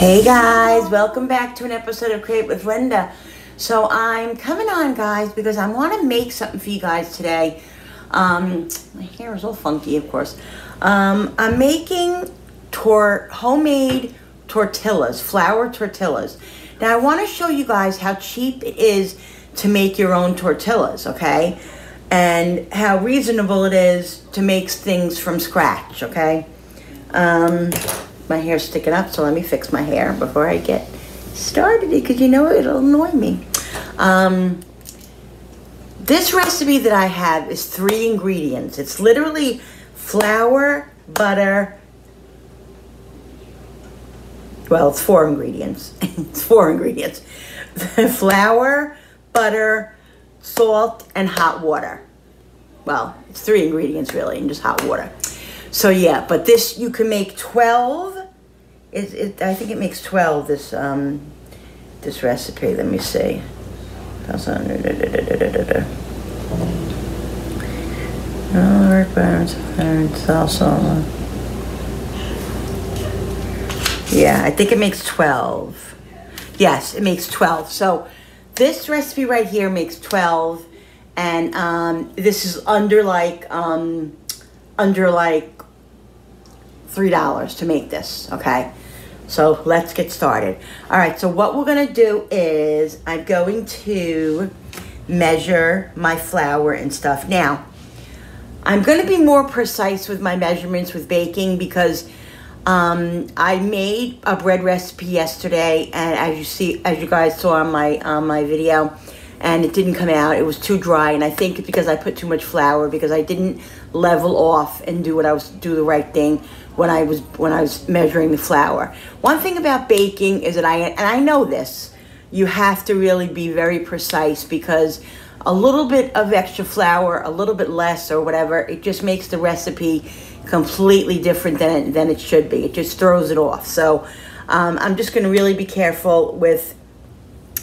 Hey guys, welcome back to an episode of Create with Linda. So I'm coming on, guys, because I want to make something for you guys today. My hair is all funky, of course. I'm making homemade tortillas, flour tortillas. Now I want to show you guys how cheap it is to make your own tortillas, okay? And how reasonable it is to make things from scratch, okay? My hair's sticking up, so let me fix my hair before I get started, because you know it'll annoy me. This recipe that I have is 3 ingredients. It's literally flour, butter. Well, it's 4 ingredients. It's 4 ingredients. Flour, butter, salt, and hot water. Well, it's 3 ingredients really, and just hot water. So yeah, but this you can make 12. I think it makes 12. This this recipe. Let me see. Yeah, I think it makes 12. Yes, it makes 12. So this recipe right here makes 12, and this is under like $3 to make this, okay? So let's get started. All right, so what we're gonna do is I'm going to measure my flour and stuff. Now, I'm gonna be more precise with my measurements with baking because I made a bread recipe yesterday, and as you guys saw on my video, and it didn't come out. It was too dry, and I think it's because I put too much flour, because I didn't level off and do the right thing when I was measuring the flour. One thing about baking is that I know this, you have to really be very precise, because a little bit of extra flour, a little bit less or whatever, it just makes the recipe completely different than it should be. It just throws it off. So I'm just going to really be careful with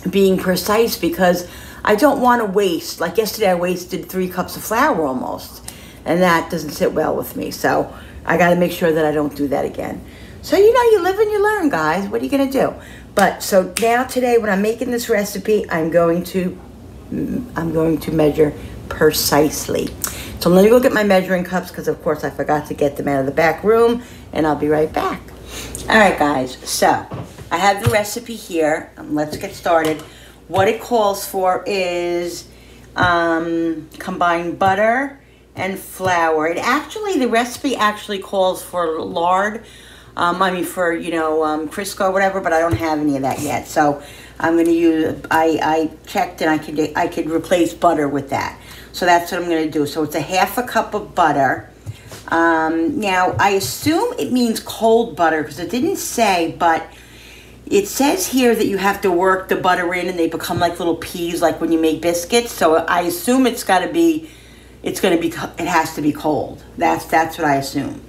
being precise, because I don't want to waste. Like yesterday, I wasted 3 cups of flour almost, and that doesn't sit well with me. So I got to make sure that I don't do that again. So you know, you live and you learn, guys. What are you gonna do? But so now today, when I'm making this recipe, I'm going to measure precisely. So let me go get my measuring cups, because of course I forgot to get them out of the back room, and I'll be right back. All right, guys. So I have the recipe here. Let's get started. What it calls for is combined butter and flour. The recipe actually calls for lard. For, Crisco or whatever, but I don't have any of that yet. So I'm going to use, I checked, and I could replace butter with that. So that's what I'm going to do. So it's a 1/2 cup of butter. Now, I assume it means cold butter, because it didn't say, but it says here that you have to work the butter in and they become like little peas, like when you make biscuits. So I assume it has to be cold. That's what I assume.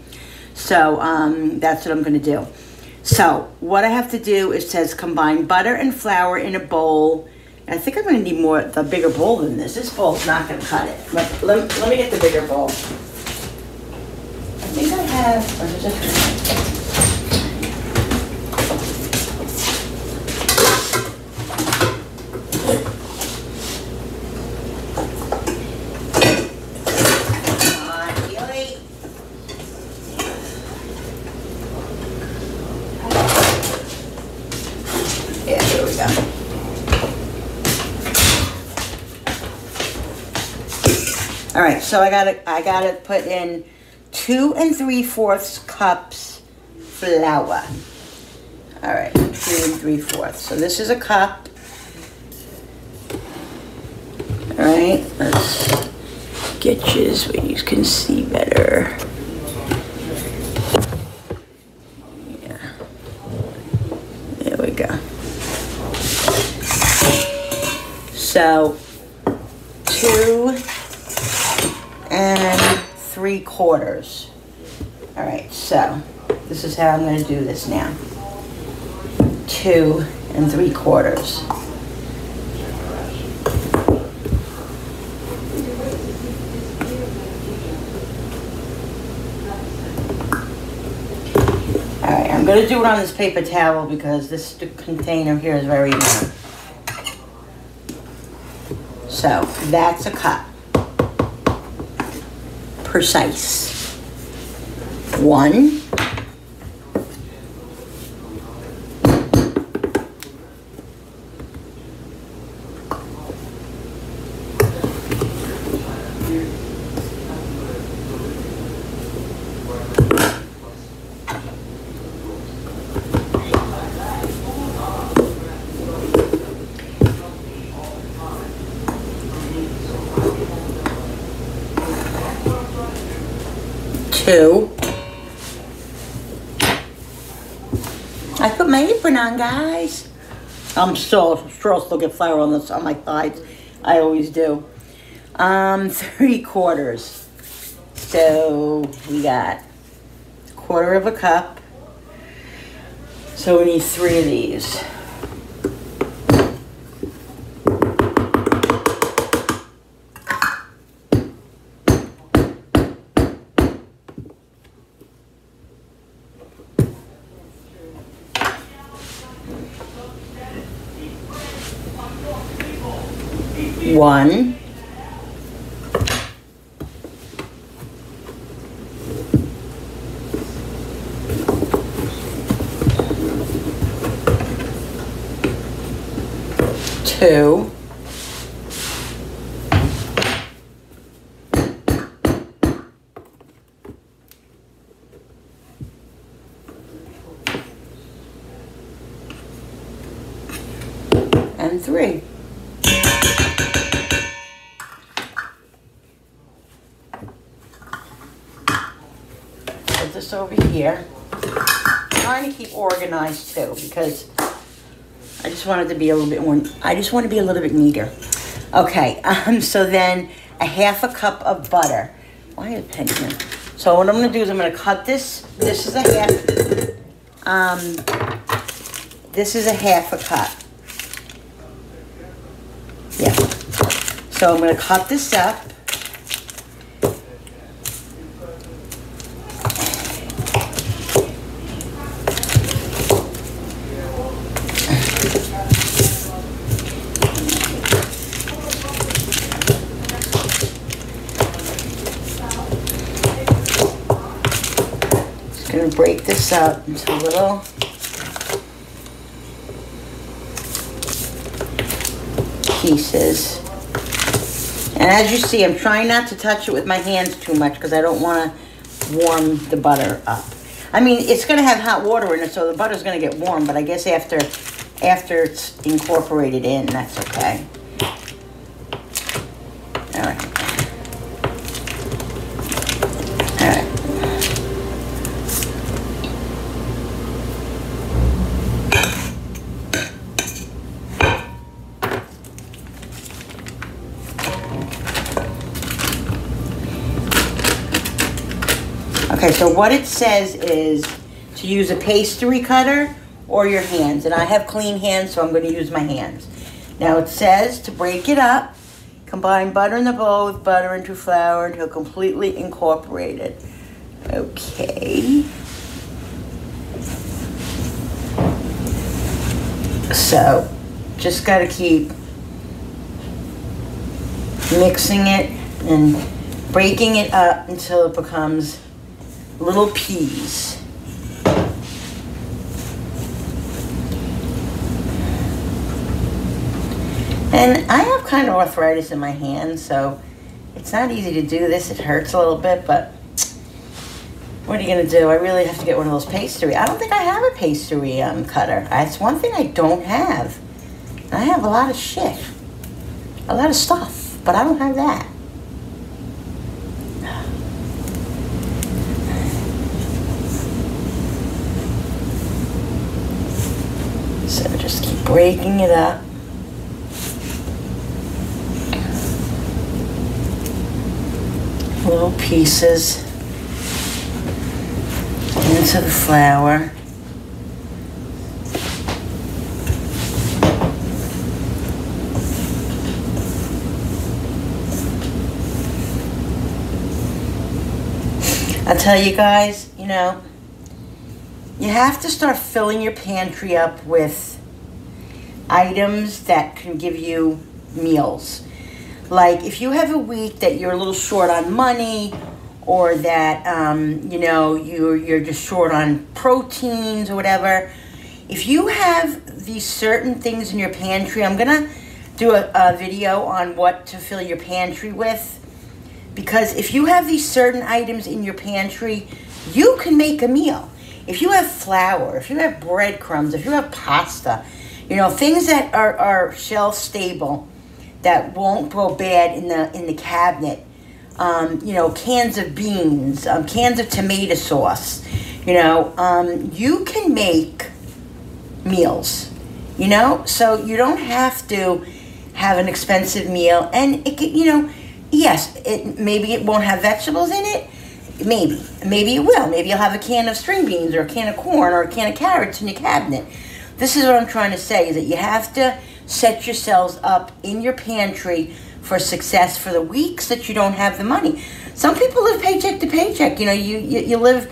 So that's what I'm going to do. So what I have to do, it says combine butter and flour in a bowl. And I think I'm going to need a bigger bowl than this. This bowl's not going to cut it. Let me get the bigger bowl. I think I have. All right, so I gotta put in 2 3/4 cups flour. All right, 2 3/4. So this is a cup. All right, let's get you this way you can see better. Yeah, there we go. So 2 3/4. All right, so this is how I'm going to do this now. 2 3/4. going to do it on this paper towel because this container here is very narrow. So that's a cup. Precise. 1. 2. I put my apron on, guys. I'm still get flour on this on my thighs. I always do. 3/4. So we got 1/4 of a cup. So we need 3 of these. One. 2. 3. Put this over here. I'm trying to keep organized too because I just wanted to be a little bit more, I just want to be a little bit neater. Okay, so then a 1/2 cup of butter. Why is it penny here? So what I'm going to do is I'm going to cut this. This is a 1/2. This is a 1/2 cup. Yeah. So I'm going to cut this up. Just going to break this up into little pieces. And as you see, I'm trying not to touch it with my hands too much because I don't want to warm the butter up. I mean, it's going to have hot water in it, so the butter's going to get warm, but I guess after it's incorporated in, that's okay. All right. All right. Okay, so what it says is to use a pastry cutter or your hands. And I have clean hands, so I'm going to use my hands. Now it says to break it up, combine butter in the bowl with butter into flour until completely incorporated. Okay. So, just got to keep mixing it and breaking it up until it becomes little peas. And I have kind of arthritis in my hands, so it's not easy to do this. It hurts a little bit, but what are you going to do? I really have to get one of those pastry. I don't think I have a pastry cutter. It's one thing I don't have. I have a lot of shit. A lot of stuff, but I don't have that. So just keep breaking it up. Little pieces into the flour. I tell you guys, you know, you have to start filling your pantry up with items that can give you meals. Like if you have a week that you're a little short on money, or that you know, you're just short on proteins or whatever, if you have these certain things in your pantry, I'm gonna do a video on what to fill your pantry with, because if you have these certain items in your pantry, you can make a meal. If you have flour, if you have breadcrumbs, if you have pasta, you know, things that are shelf stable, that won't go bad in the cabinet. You know, cans of beans, cans of tomato sauce. You know, you can make meals. You know, so you don't have to have an expensive meal, and it can, you know, yes, maybe it won't have vegetables in it. Maybe it will. Maybe you'll have a can of string beans or a can of corn or a can of carrots in your cabinet. This is what I'm trying to say, is that you have to set yourselves up in your pantry for success for the weeks that you don't have the money. Some people live paycheck to paycheck. You know, you live,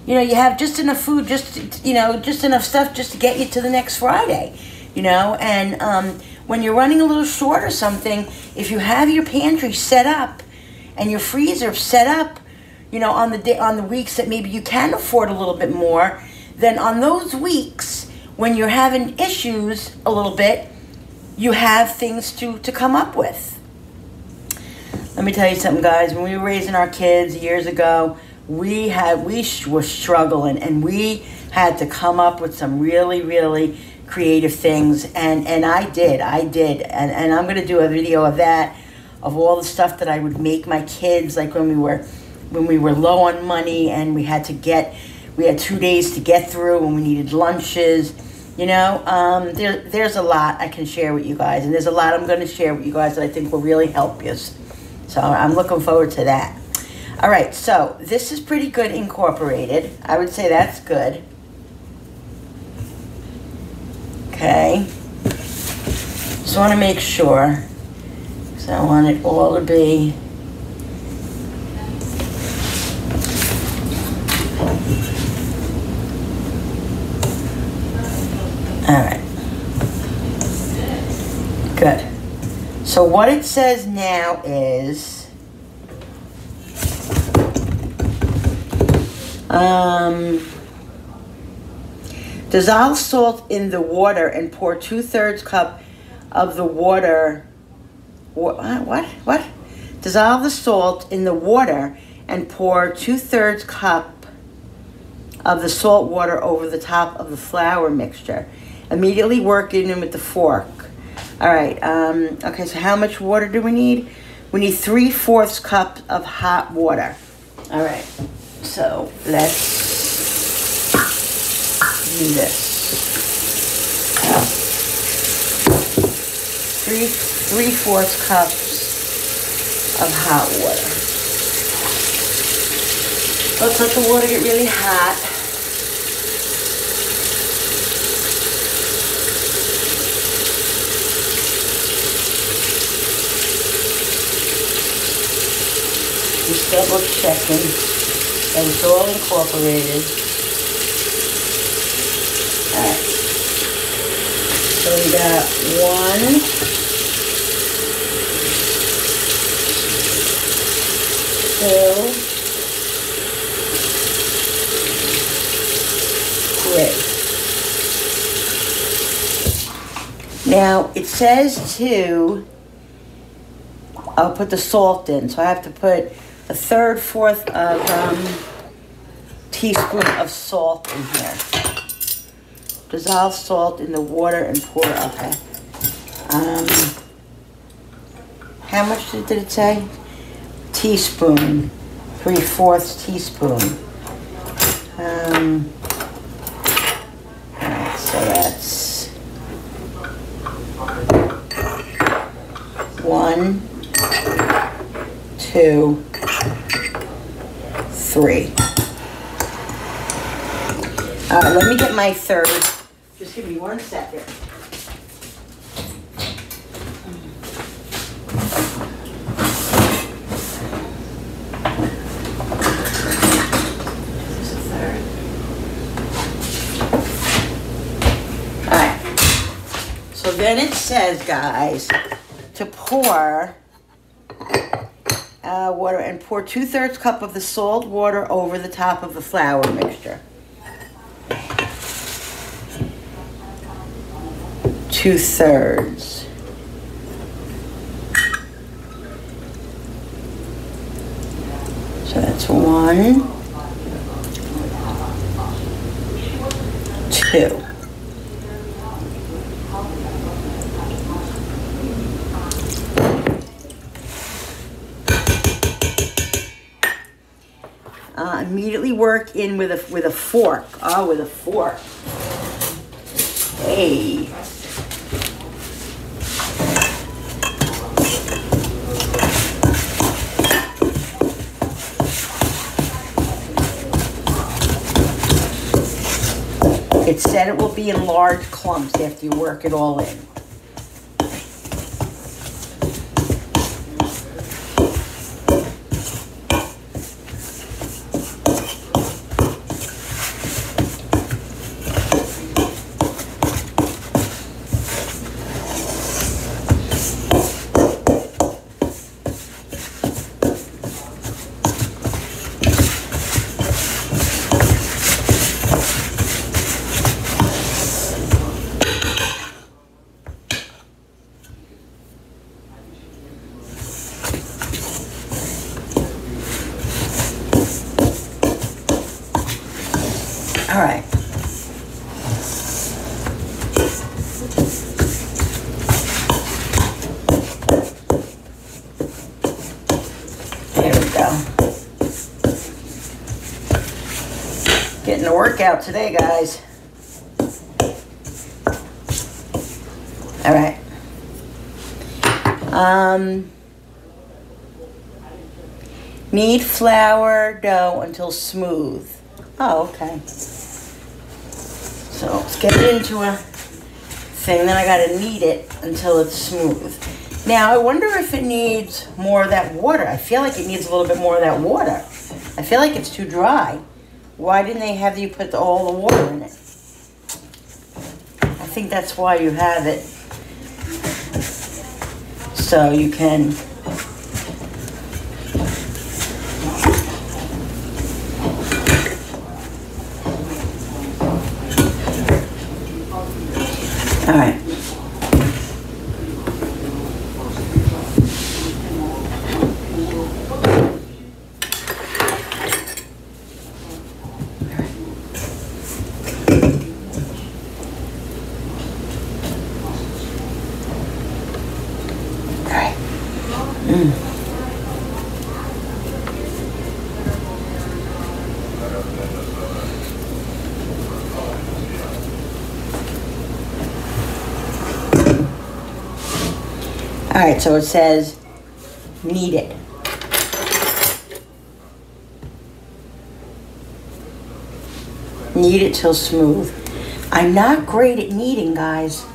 you know, you have just enough food, just, you know, just enough stuff just to get you to the next Friday, you know. And when you're running a little short or something, if you have your pantry set up and your freezer set up, you know, on the weeks that maybe you can afford a little bit more, then on those weeks when you're having issues a little bit, you have things to come up with. Let me tell you something, guys. When we were raising our kids years ago, we were struggling, and we had to come up with some really, really creative things, and I did, and I'm gonna do a video of that, of all the stuff that I would make my kids, like when we were low on money and we had 2 days to get through, and we needed lunches. You know, there's a lot I can share with you guys, and there's a lot I'm going to share with you guys that I think will really help you. So I'm looking forward to that. All right, so this is pretty good incorporated. I would say that's good. Okay. Just want to make sure, because I want it all to be all right. Good. So what it says now is dissolve salt in the water and pour 2/3 cup of the water. What? Dissolve the salt in the water and pour 2/3 cup of the salt water over the top of the flour mixture. Immediately work it in with the fork. All right, okay, so how much water do we need? We need 3/4 cup of hot water. All right, so let's do this. 3/4 cups of hot water. Let's let the water get really hot. Just double checking that it's all incorporated. Alright. So we got 1, 2, 3. Now it says I'll put the salt in, so I have to put 1/3, 1/4 of teaspoon of salt in here. Dissolve salt in the water and pour. Okay. How much did it say? Teaspoon, 3/4 teaspoon. Alright, so that's 1, 2, 3. All right, let me get my third. Just give me 1 second. This is a third. So then it says, guys, to pour water and pour 2/3 cup of the salt water over the top of the flour mixture. 2/3. So that's 1, 2. Immediately work in with a fork. Oh, with a fork. Hey. It said it will be in large clumps after you work it all in. All right. There we go. Getting a workout today, guys. All right. Knead flour dough until smooth. Oh, okay. So let's get it into a thing. Then I gotta knead it until it's smooth. Now I wonder if it needs more of that water. I feel like it needs a little bit more of that water. I feel like it's too dry. Why didn't they have you put all the water in it? I think that's why you have it. So you can all right. All right. All right, so it says knead it. Knead it till smooth. I'm not great at kneading, guys.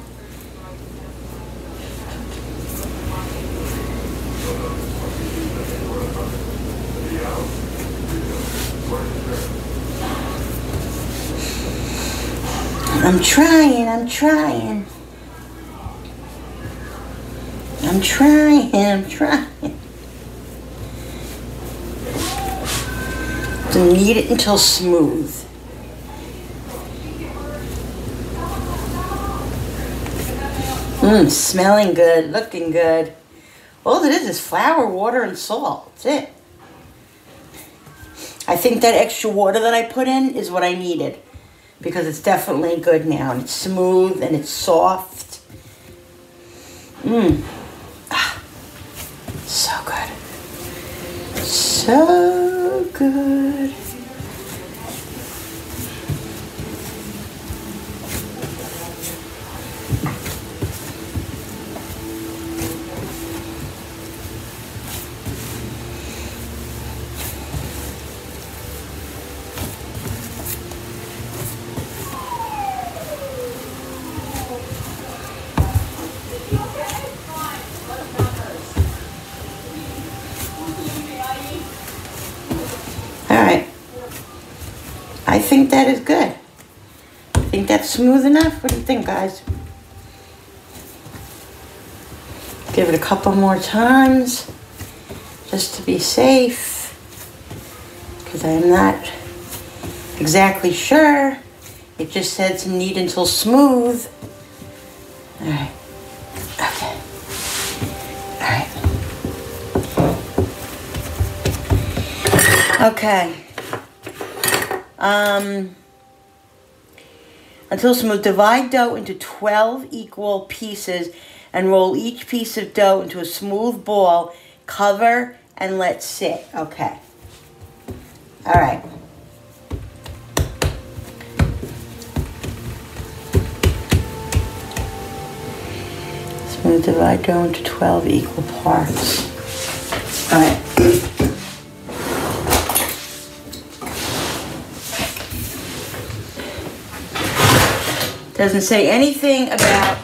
I'm trying. I'm trying to knead it until smooth. Smelling good, looking good. All it is flour, water, and salt. That's it. I think that extra water that I put in is what I needed, because it's definitely good now, and it's smooth and it's soft. So good. So good. I think that is good. I think that's smooth enough. What do you think, guys? give it a couple more times just to be safe, because I'm not exactly sure. It just said to knead until smooth. All right. Okay. All right. Okay. Until smooth, divide dough into 12 equal pieces and roll each piece of dough into a smooth ball. Cover and let sit. Okay. All right. Smooth, divide dough into 12 equal parts. All right. Doesn't say anything about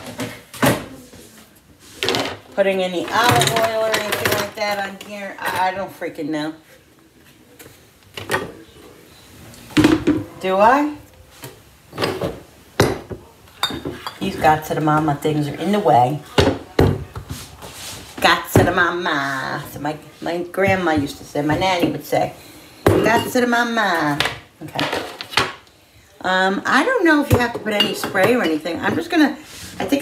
putting any olive oil or anything like that on here. I don't freaking know. Do I? These got to the mama things are in the way. Got to the mama. So my grandma used to say, my nanny would say, got to the mama. Okay. I don't know if you have to put any spray or anything. I think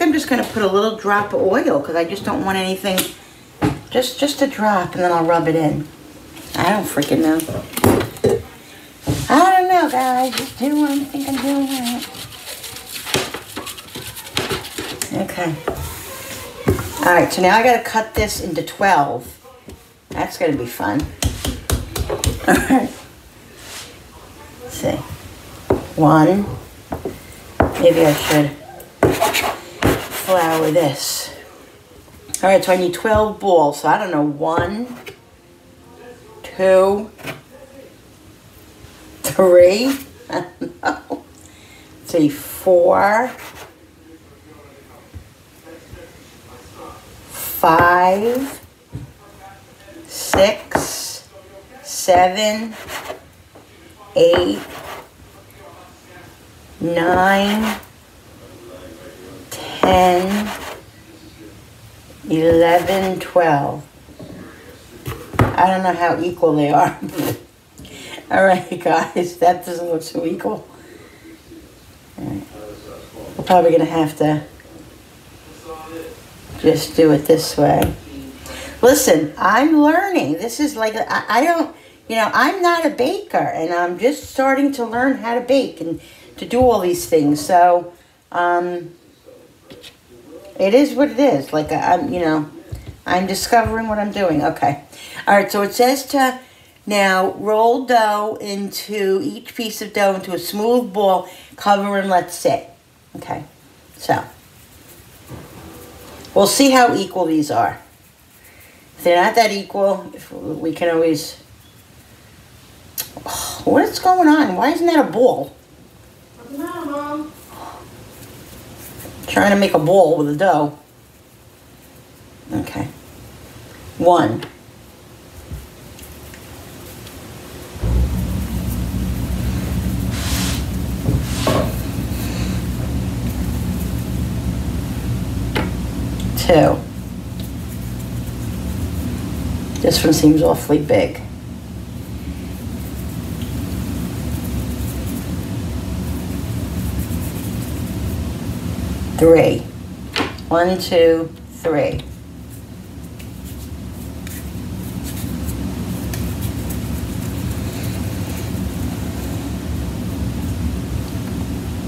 I'm just gonna put a little drop of oil because I just don't want anything, just a drop, and then I'll rub it in. I don't freaking know. I don't know, guys. Just do what I think I'm doing right. Okay. All right, so now I gotta cut this into 12. That's gonna be fun. All right. Let's see. 1. Maybe I should flour this. All right, so I need 12 balls. So I don't know, 1, 2, 3. I don't know. Let's see, 4, 5, 6, 7, 8, 9, 10, 11, 12. I don't know how equal they are. All right, guys, that doesn't look so equal. All right. We're probably going to have to just do it this way. Listen, I'm learning. This is like, I don't, you know, I'm not a baker, and I'm just starting to learn how to bake and to do all these things. So, it is what it is. Like, I'm, you know, I'm discovering what I'm doing. Okay. All right, so it says to now roll dough into each piece of dough into a smooth ball, cover and let sit. Okay, so we'll see how equal these are. If they're not that equal, we can always... Oh, what is going on? Why isn't that a ball? What's the matter, Mom? Trying to make a ball with the dough. Okay. 1. 2. This one seems awfully big. 3. 1, 2, 3.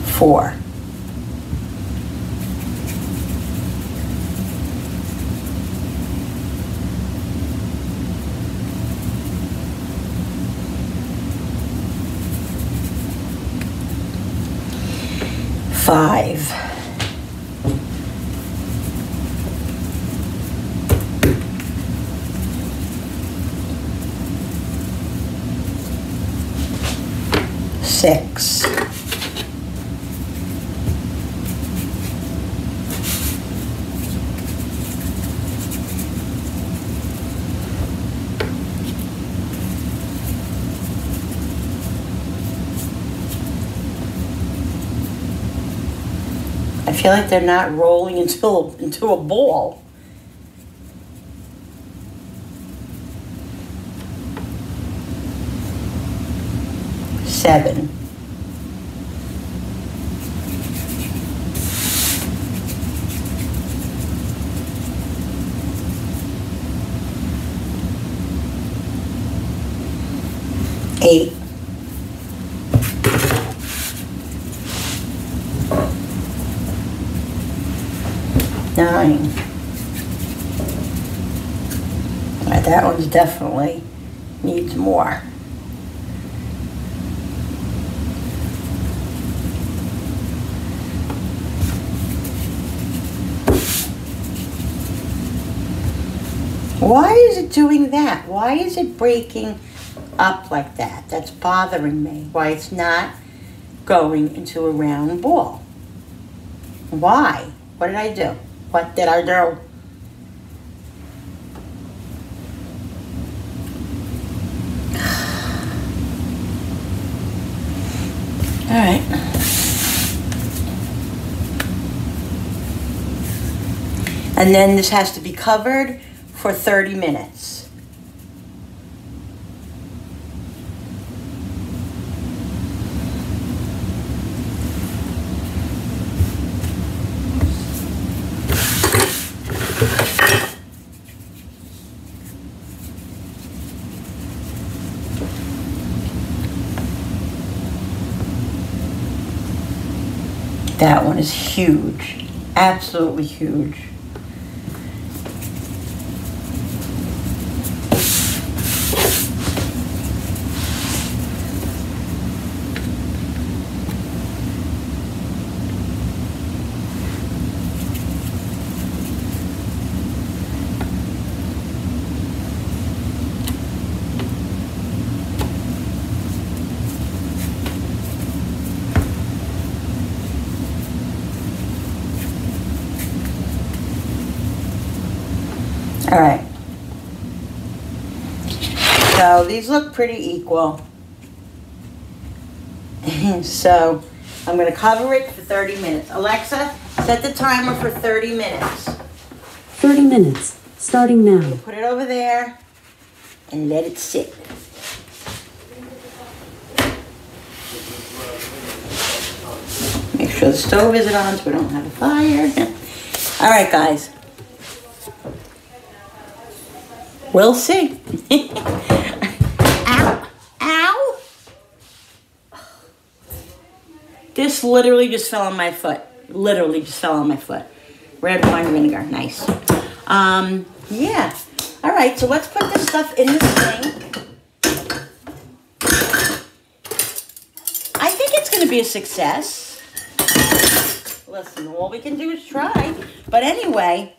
4. 5. 6. 'Feel like they're not rolling into a ball. 7. Eight. 9. That one's definitely needs more. Why is it doing that? Why is it breaking up like that? That's bothering me. Why it's not going into a round ball. Why? What did I do? What did I do? All right. And then this has to be covered for 30 minutes. That one is huge, absolutely huge. All right, so these look pretty equal. So I'm going to cover it for 30 minutes. Alexa, set the timer for 30 minutes. 30 minutes, starting now. Put it over there and let it sit. Make sure the stove isn't on so we don't have a fire. All right, guys. We'll see. Ow. Ow. This literally just fell on my foot. Literally just fell on my foot. Red wine vinegar. Nice. Yeah. All right, so let's put this stuff in the sink. I think it's going to be a success. Listen, all we can do is try. But anyway,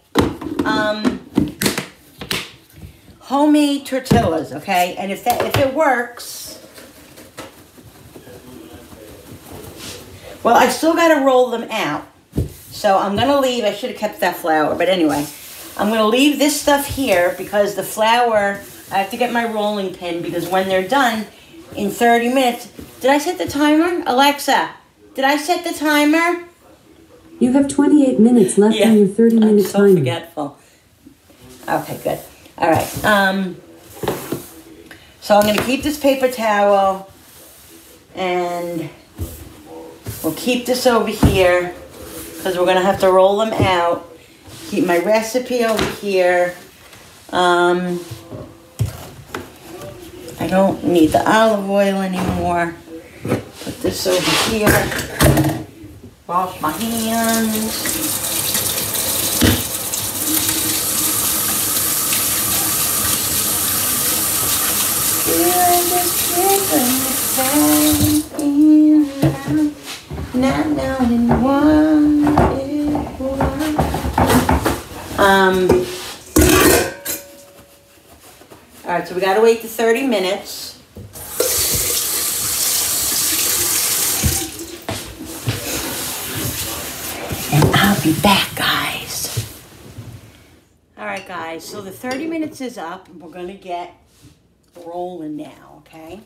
homemade tortillas, okay? And if it works, well, I still got to roll them out. So I'm going to leave. I should have kept that flour. But anyway, I'm going to leave this stuff here because the flour, I have to get my rolling pin because when they're done in 30 minutes. Did I set the timer? Alexa, did I set the timer? You have 28 minutes left on your 30-minute timer. I'm so forgetful. Okay, good. All right. So I'm going to keep this paper towel and we'll keep this over here because we're going to have to roll them out. Keep my recipe over here. I don't need the olive oil anymore. Put this over here. Wash my hands. Not knowing what it was. All right, so we gotta wait the 30 minutes. And I'll be back, guys. All right, guys, so the 30 minutes is up and we're gonna get rolling now, okay?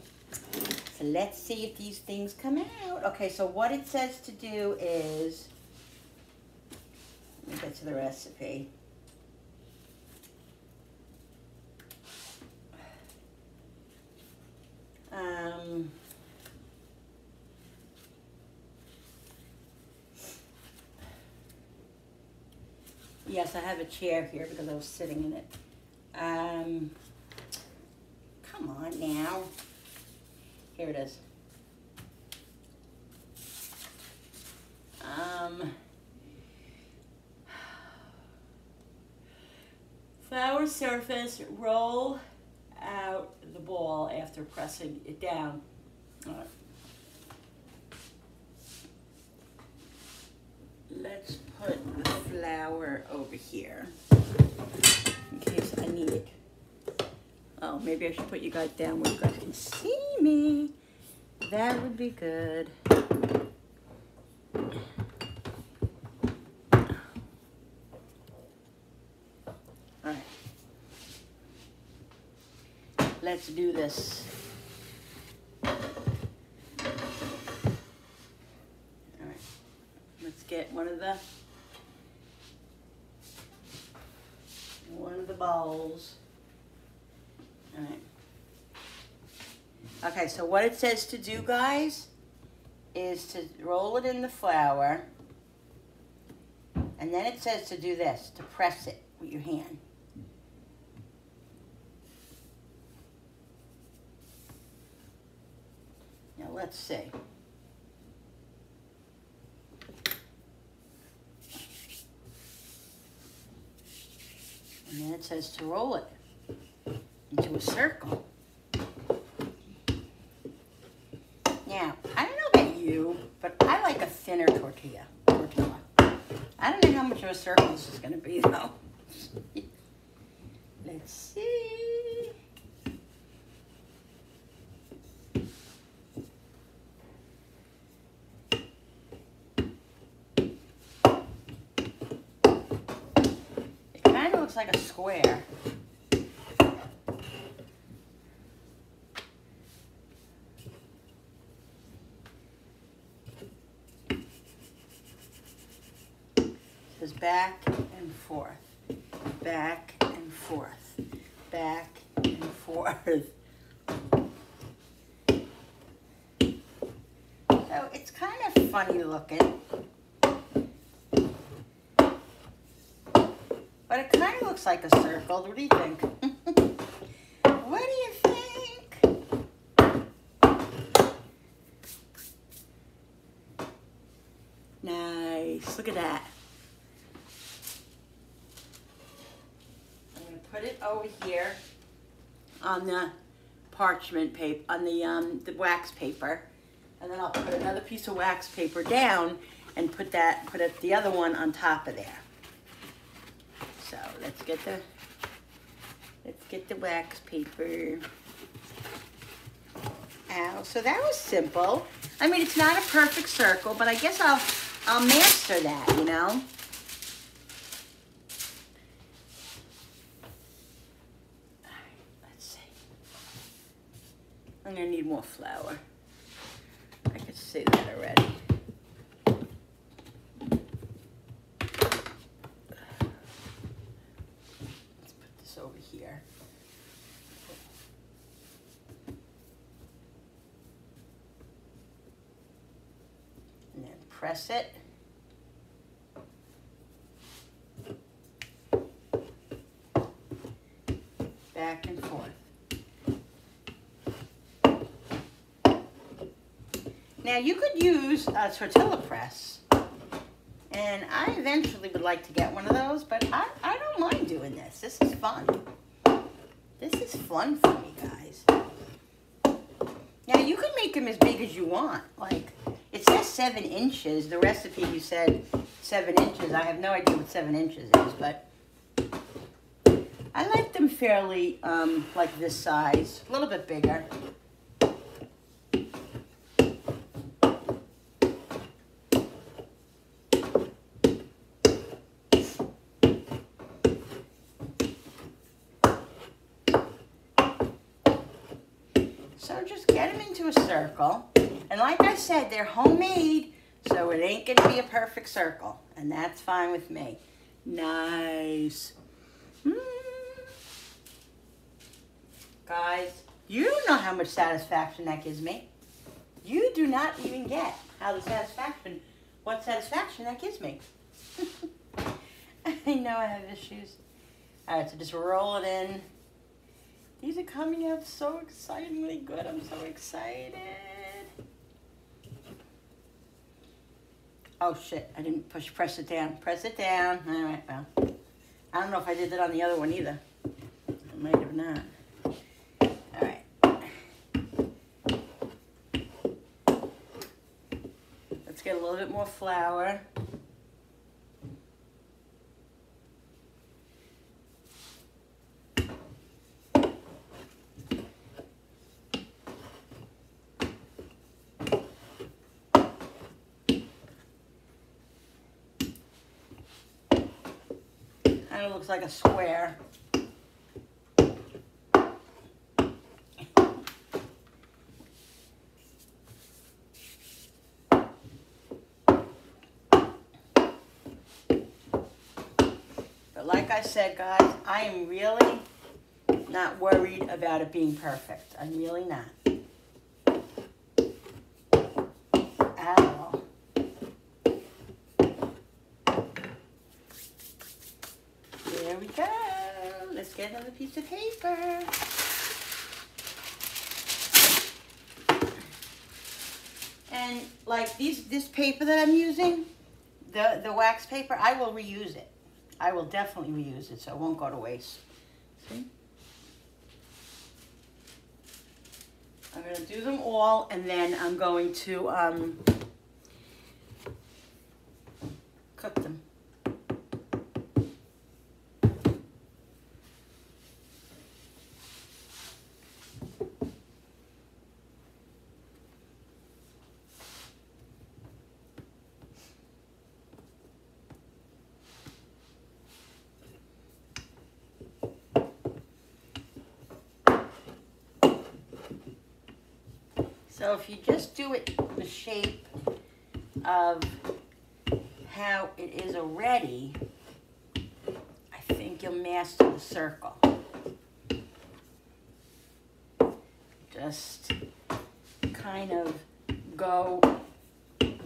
So let's see if these things come out. Okay, so what it says to do is, let me get to the recipe. Yes, I have a chair here because I was sitting in it. Come on now. Here it is. Flour surface, roll out the ball after pressing it down. All right. Let's put the flour over here in case I need it. Oh, maybe I should put you guys down where you guys can see me. That would be good. All right. Let's do this. All right. Let's get one of the bowls. All right. Okay, so what it says to do, guys, is to roll it in the flour. And then it says to do this, to press it with your hand. Now let's see. And then it says to roll it into a circle. Now, I don't know about you, but I like a thinner tortilla. I don't know how much of a circle this is going to be, though. Let's see. It kind of looks like a square. It says back and forth, back and forth, back and forth. So it's kind of funny looking. But it kind of looks like a circle. What do you think? What do you think? Nice. Look at that. I'm going to put it over here on the parchment paper, on the wax paper. And then I'll put another piece of wax paper down and put the other one on top of there. So let's get the wax paper out. So that was simple. I mean, it's not a perfect circle, but I guess I'll master that, you know. All right, let's see. I'm gonna need more flour. I can see that already. Over here. And then press it. Back and forth. Now you could use a tortilla press. And I eventually would like to get one of those, but I don't mind doing this. This is fun. This is fun for me, guys. Now, you can make them as big as you want. Like, it says 7 inches. The recipe, you said 7 inches. I have no idea what 7 inches is, but I like them fairly, like this size. A little bit bigger. So just get them into a circle. And like I said, they're homemade, so it ain't going to be a perfect circle. And that's fine with me. Nice. Guys, you don't know how much satisfaction that gives me. You do not even get what satisfaction that gives me. I know I have issues. All right, so just roll it in. These are coming out so excitingly good. I'm so excited. Oh shit, I didn't press it down. Press it down. All right, well. I don't know if I did that on the other one either. I might have not. All right. Let's get a little bit more flour. Kind of looks like a square. But like I said, guys, I am really not worried about it being perfect. I'm really not. At all. There we go. Let's get another piece of paper. And like this paper that I'm using, the wax paper, I will reuse it. I will definitely reuse it, so it won't go to waste. See? I'm going to do them all, and then I'm going to cook them. So if you just do it the shape of how it is already, I think you'll master the circle. Just kind of go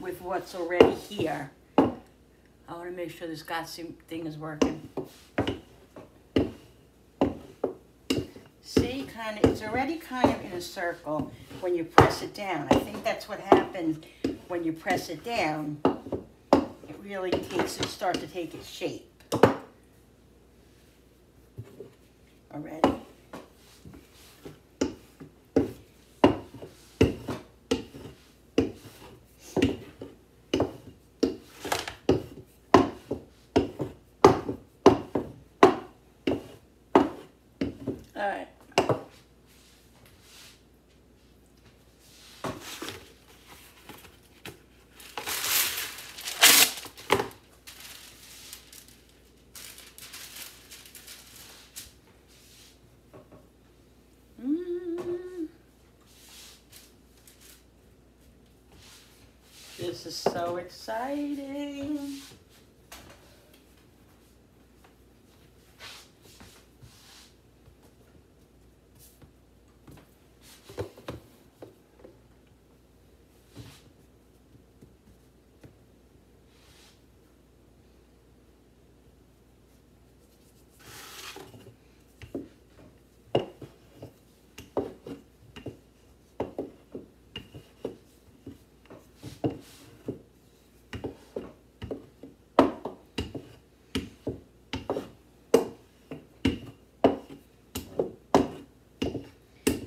with what's already here. I want to make sure this goddamn thing is working. See, it's already kind of in a circle when you press it down. I think that's what happens when you press it down. It really starts to take its shape already. All right. This is so exciting.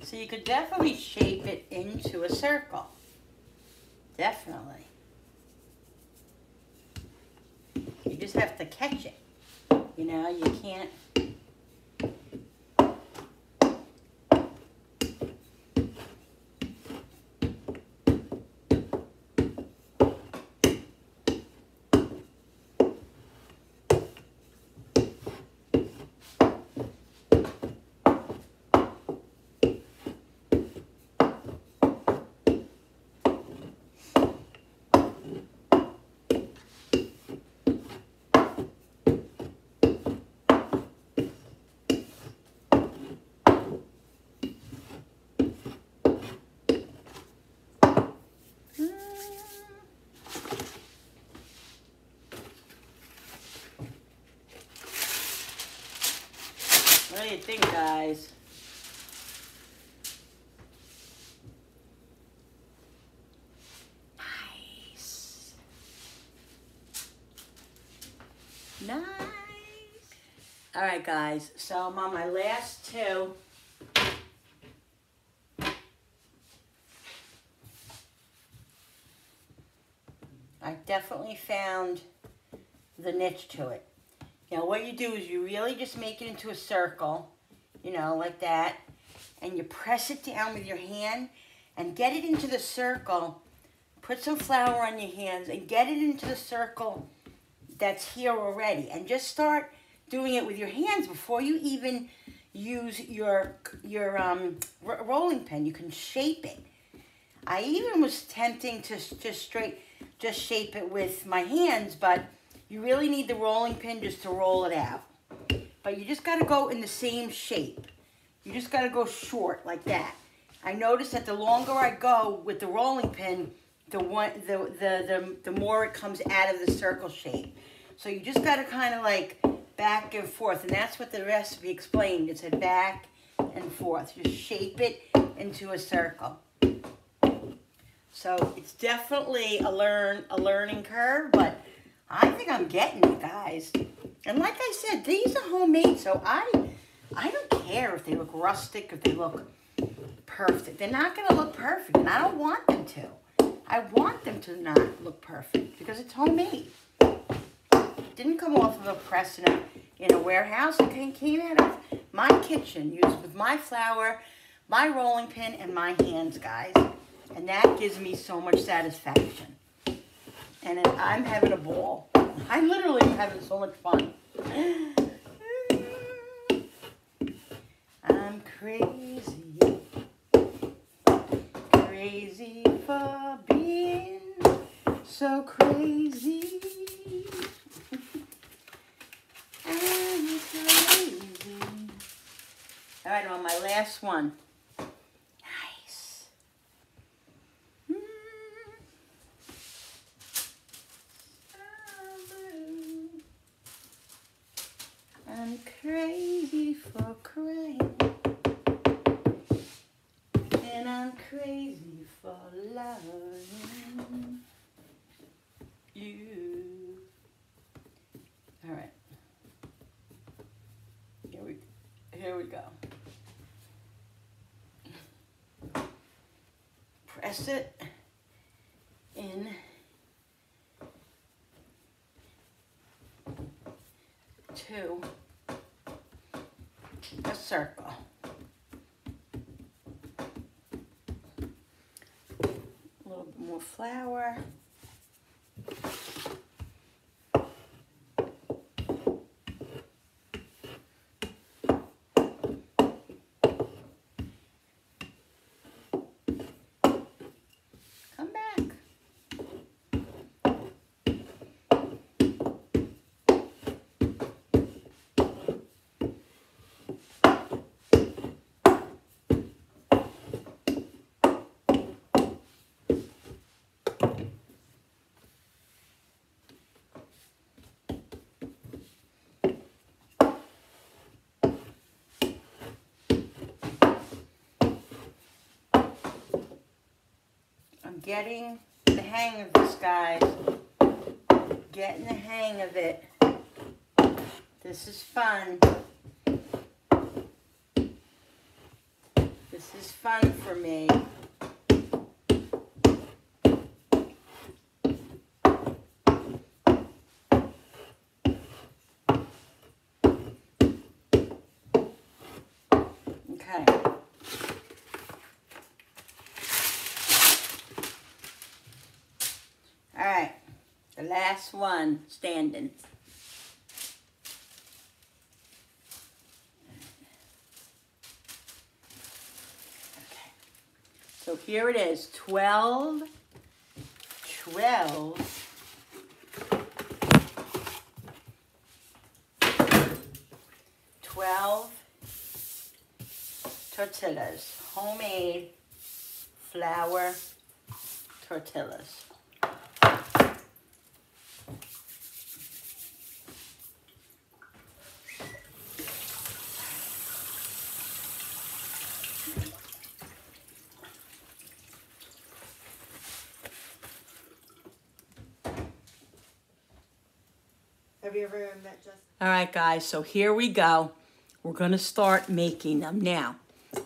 So you could definitely shape it into a circle. Definitely. You just have to catch it. You know, you can't. do you think, guys? Nice. Nice. All right, guys. So I'm on my last two. I definitely found the niche to it. You know, what you do is you really just make it into a circle, you know, like that, and you press it down with your hand and get it into the circle. Put some flour on your hands and get it into the circle that's here already, and just start doing it with your hands before you even use your rolling pin. You can shape it. I even was tempting to just shape it with my hands, but you really need the rolling pin just to roll it out. But you just got to go in the same shape. You just got to go short like that. I noticed that the longer I go with the rolling pin, the more it comes out of the circle shape. So you just got to kind of like back and forth, and that's what the recipe explained. It said back and forth. Just shape it into a circle. So it's definitely a learning curve, but I think I'm getting it, guys. And like I said, these are homemade, so I don't care if they look rustic, if they look perfect. They're not going to look perfect, and I don't want them to. I want them to not look perfect because it's homemade. It didn't come off of a press in a warehouse. It came out of my kitchen, used with my flour, my rolling pin, and my hands, guys. And that gives me so much satisfaction. And I'm having a ball. I literally am having so much fun. I'm crazy. Crazy for being so crazy. I'm crazy. All right, I'm on my last one. I'm crazy for crying, and I'm crazy for loving you. All right, here we go. Press it in to a circle. A little bit more flour. Come back. I'm getting the hang of this, guys. Getting the hang of it. This is fun. This is fun for me. Okay. All right, the last one standing. Okay, so here it is, 12 tortillas, homemade flour tortillas. Have you ever met Justin? All right, guys, so here we go. We're going to start making them. Now,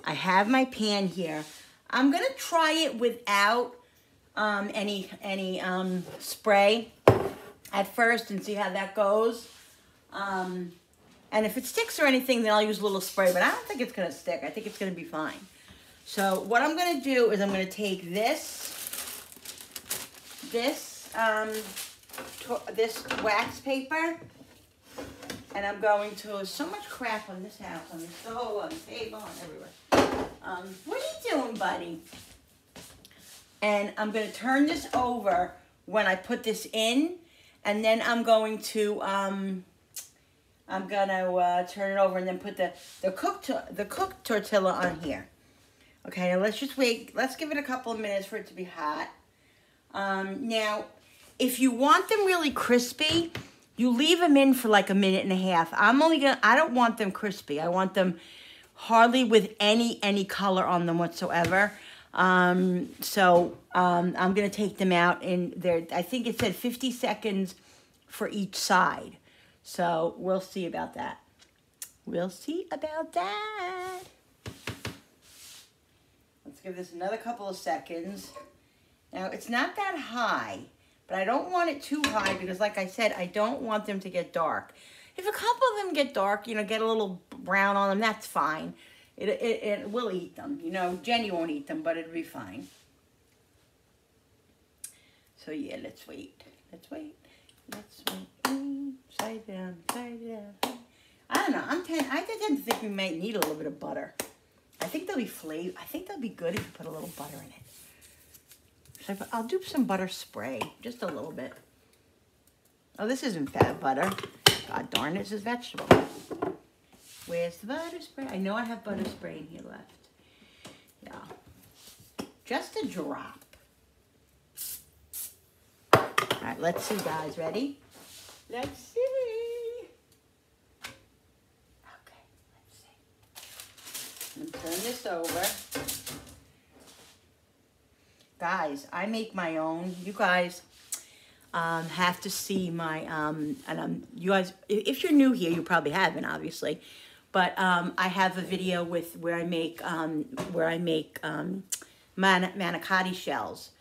I have my pan here. I'm going to try it without any spray at first and see how that goes. And if it sticks or anything, then I'll use a little spray, but I don't think it's going to stick. I think it's going to be fine. So what I'm going to do is I'm going to take this wax paper, and I'm going to, there's so much crap on this house, on the stove, on the table, and everywhere. What are you doing, buddy? And I'm going to turn this over when I put this in, and then I'm going to turn it over and then put the cooked tortilla on here. Okay, now let's just wait. Let's give it a couple of minutes for it to be hot. Now, if you want them really crispy, you leave them in for like a minute and a half. I don't want them crispy. I want them hardly with any color on them whatsoever. I'm gonna take them out in there. I think it said 50 seconds for each side. So we'll see about that. We'll see about that. Let's give this another couple of seconds. Now, it's not that high, but I don't want it too high because, like I said, I don't want them to get dark. If a couple of them get dark, you know, get a little brown on them, that's fine. It will eat them. You know, Jenny won't eat them, but it'll be fine. So, yeah, let's wait. Let's wait. Let's wait. Side down, side down. I don't know. I tend to think we might need a little bit of butter. I think they'll be flavored. I think they'll be good if you put a little butter in it. So I'll do some butter spray, just a little bit. Oh, this isn't fat butter. God darn, this is vegetable. Where's the butter spray? I know I have butter spray in here left. Yeah. Just a drop. All right, let's see, guys. Ready? Let's see. Okay, let's see. I'm gonna turn this over. Guys, I make my own. You guys have to see my, you guys, if you're new here, you probably haven't, obviously. But I have a video with where I make manicotti shells.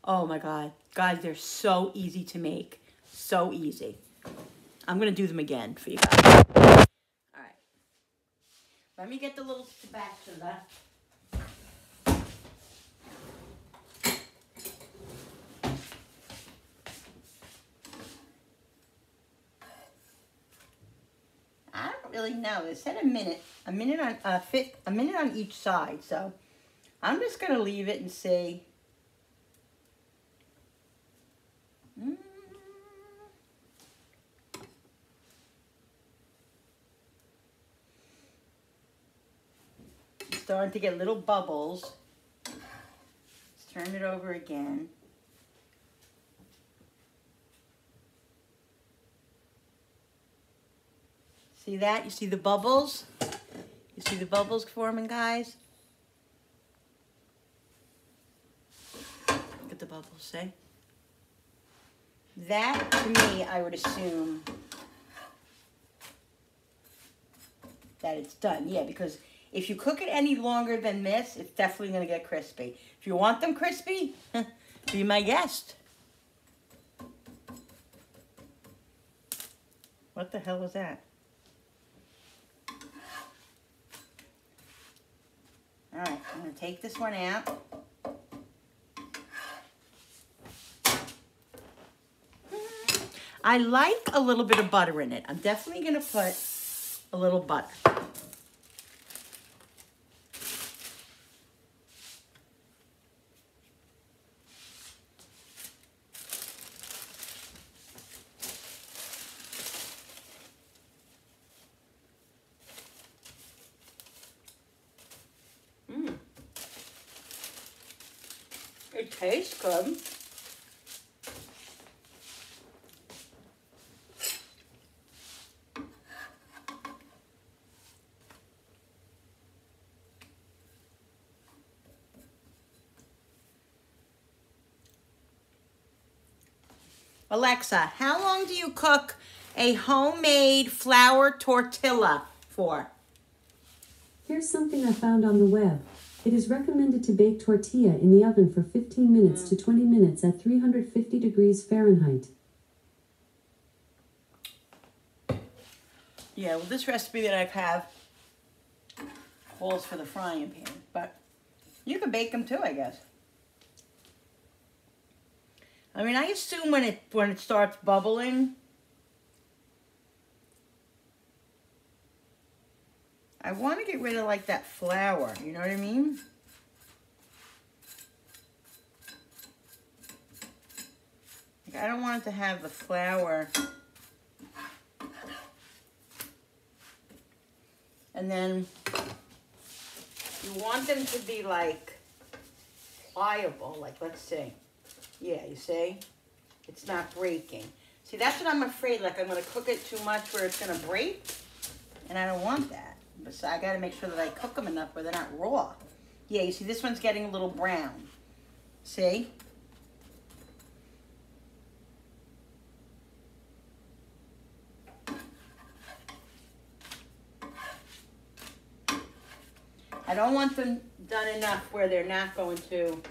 Oh my God, guys, they're so easy to make, so easy. I'm gonna do them again for you guys. All right, let me get the little spatula. I don't really know. It said a minute on each side. So I'm just gonna leave it and see. It's starting to get little bubbles. Let's turn it over again. See that? You see the bubbles? You see the bubbles forming, guys? Look at the bubbles, see? That, to me, I would assume that it's done. Yeah, because if you cook it any longer than this, it's definitely going to get crispy. If you want them crispy, be my guest. What the hell was that? All right, I'm going to take this one out. I like a little bit of butter in it. I'm definitely going to put a little butter. It tastes good. Alexa, how long do you cook a homemade flour tortilla for? Here's something I found on the web. It is recommended to bake tortilla in the oven for 15 minutes to 20 minutes at 350 degrees Fahrenheit. Yeah, well, this recipe that I have calls for the frying pan, but you can bake them too, I guess. I mean, I assume when it starts bubbling, I want to get rid of like that flour, you know what I mean? Like, I don't want it to have the flour. And then you want them to be like pliable, like let's see. Yeah, you see? It's not breaking. See, that's what I'm afraid, like I'm gonna cook it too much where it's gonna break, and I don't want that. But so I gotta make sure that I cook them enough where they're not raw. Yeah, you see this one's getting a little brown. See? I don't want them done enough where they're not going to,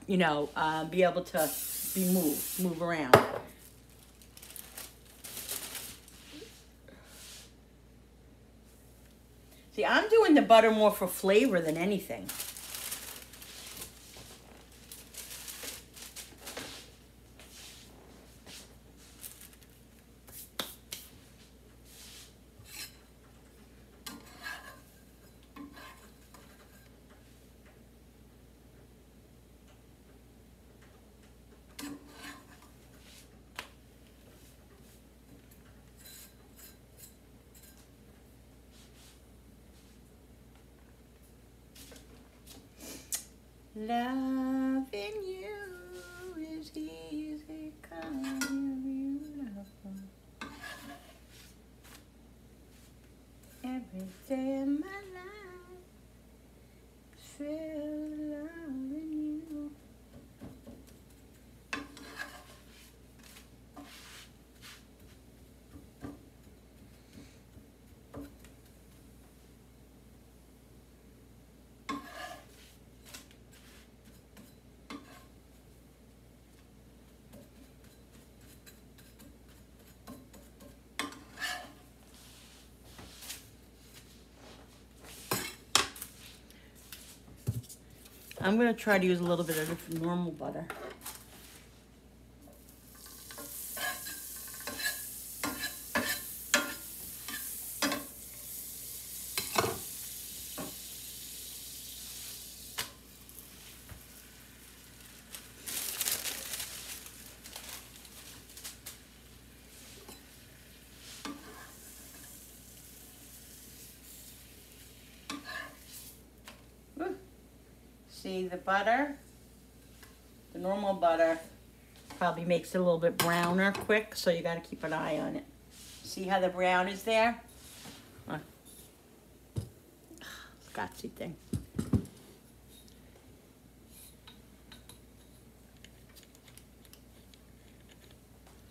you know, be able to move around. See, I'm doing the butter more for flavor than anything. Loving you is easy, coming beautiful. Every day of my life, feel loving you. I'm going to try to use a little bit of normal butter. See the butter? The normal butter probably makes it a little bit browner quick, so you got to keep an eye on it. See how the brown is there? Scotchy thing.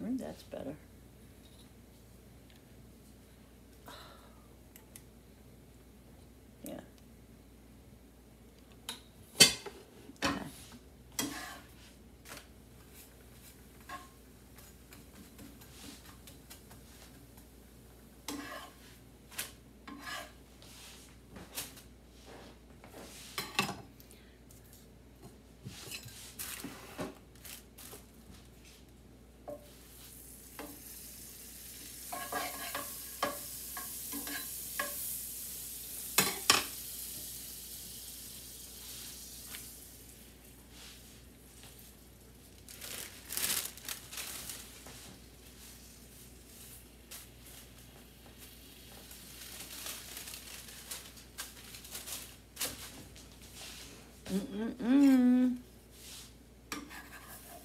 I think that's better. Yeah.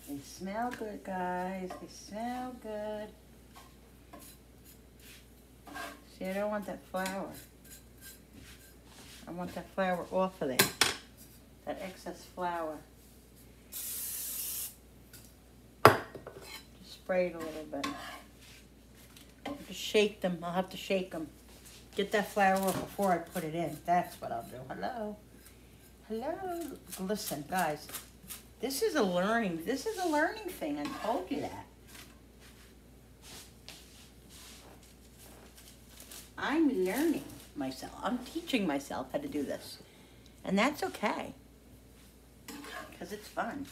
They smell good, guys. They smell good. See, I don't want that flour. I want that flour off of there. That excess flour. Just sprayed a little bit. Just shake them. I'll have to shake them. Get that flour off before I put it in. That's what I'll do. Hello. Hello. Listen, guys. This is a learning thing. I told you that. I'm learning myself. I'm teaching myself how to do this. And that's okay. Because it's fun.